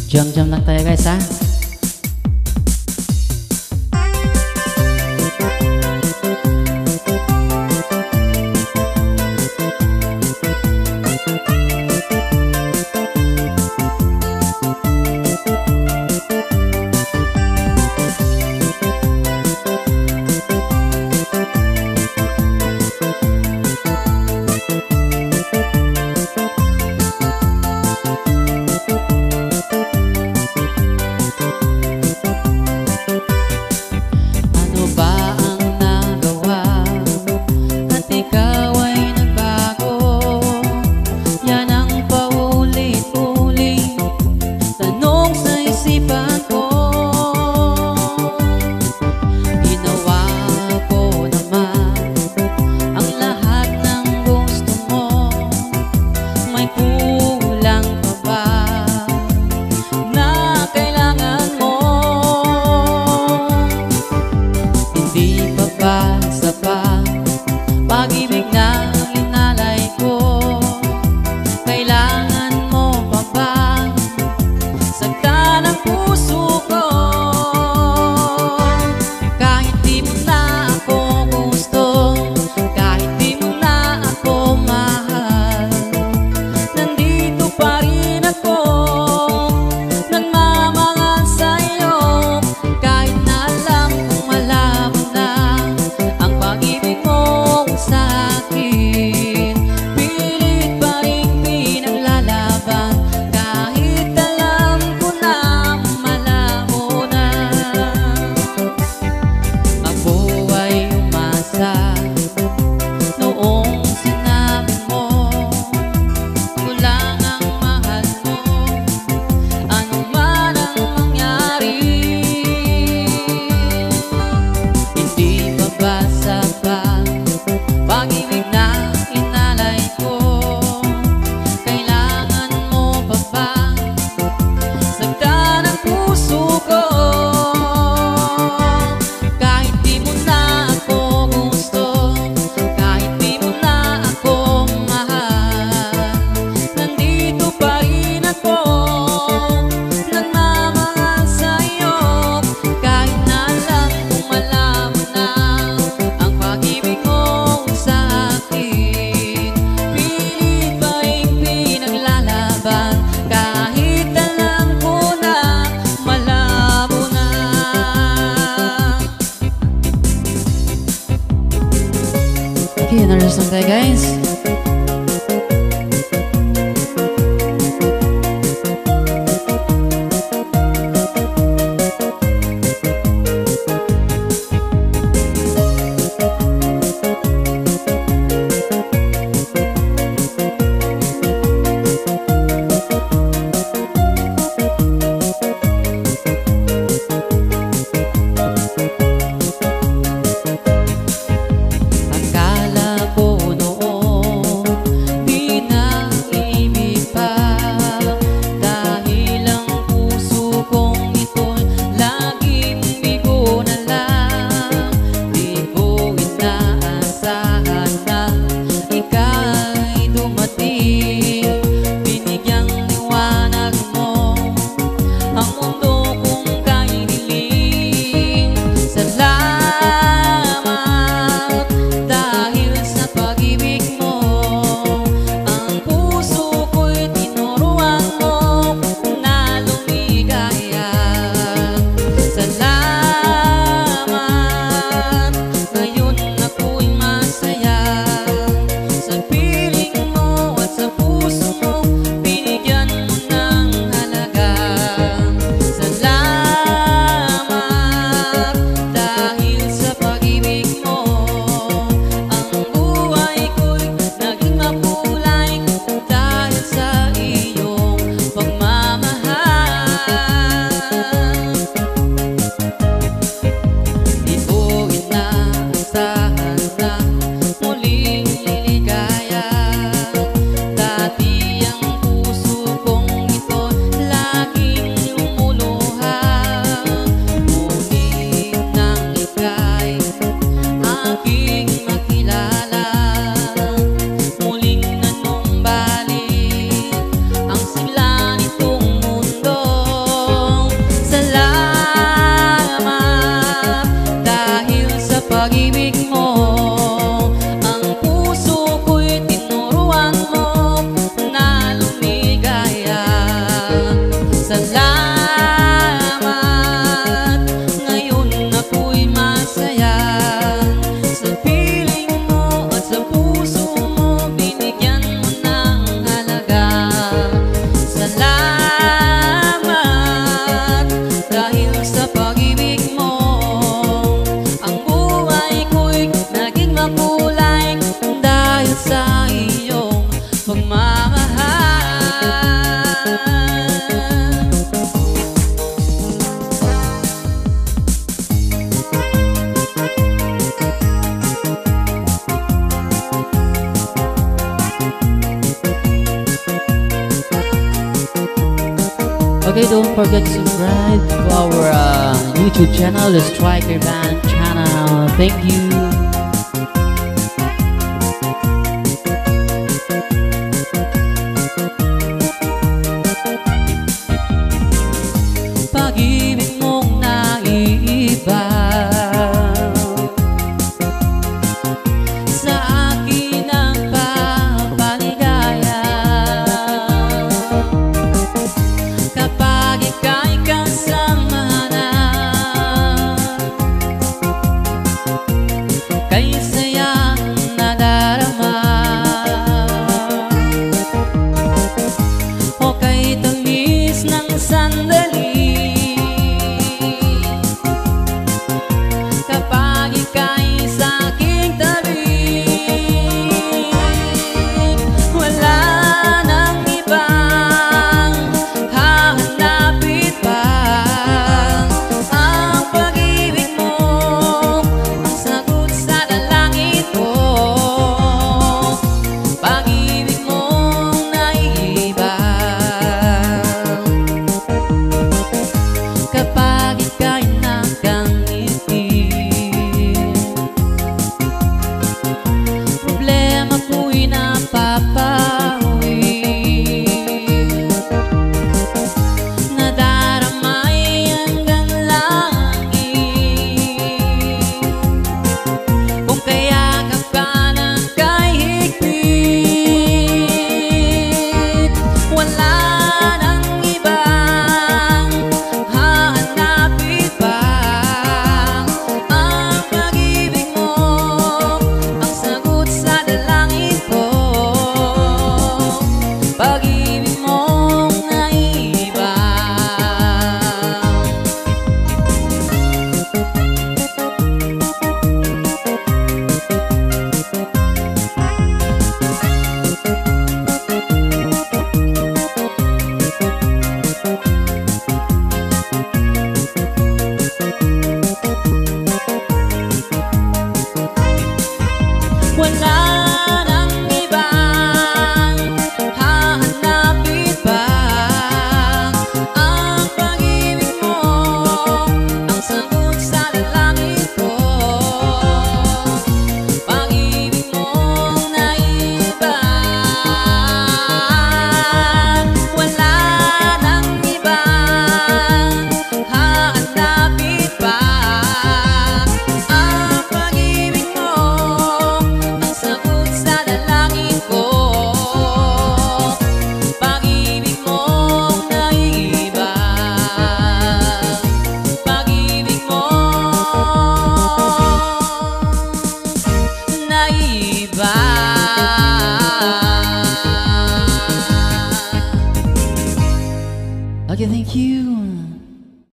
Jam-jam lang tayo guys ha. Okay, don't forget to subscribe to our YouTube channel, the Striker Band channel. Thank you. Pag-ibig mong naiiba sa akin ang papaligaya. Kapag ika'y kasama na, kay sayang nadarama o kay tamis ng sandali. Kapag ika'y sa aking tabi, wala nang ibang hahanapin pa. Ang pag-ibig mo ang sagot sa dalangin ko. Pag-ibig mong naiiba kapag ika'y nakangiti. Problema ko'y napapawi, nadaramay hanggang langit. Kung kayakap ka ng kay higpit, wala nang ibang hahanapin pa. Ang pag-ibig mo ang sagot sa dalangin ko. Pag-ibig mong naiiba. Wala nang ibang hahanapin pa. Ang pag-ibig mo ang sagot sa dalangin ko. Pag-ibig mong naiiba. Wala nang ibang hahanapin pa. Ang pag-ibig mo ang sagot sa dalangin ko. Pag-ibig mong naiiba. Pag-ibig mong naiiba. Okay, thank you.